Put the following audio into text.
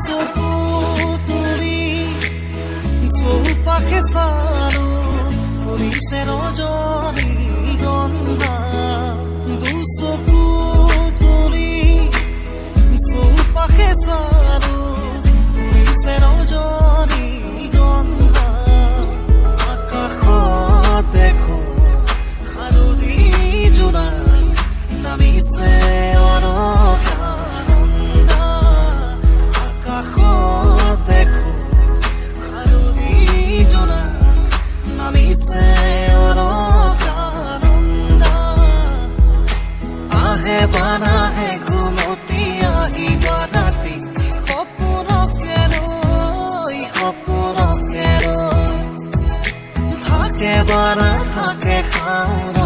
চকু তুলি চৌপাশে চালো ফুলিছে ৰজনী গন্ধা দুচকু তুলি চৌপাশে চালো ফুলিছে ৰজনী গন্ধা আকাশত দেখো হালধি জোনাক নামিছে অলকানন্দা আকাশত দেখো হালধি জোনাক নামিছে অলকানন্দা আহে বানাহে ঘুমতি আহিবা ৰাতি সপোনকে ৰৈ থাকে বাৰা থাকে খাওঁ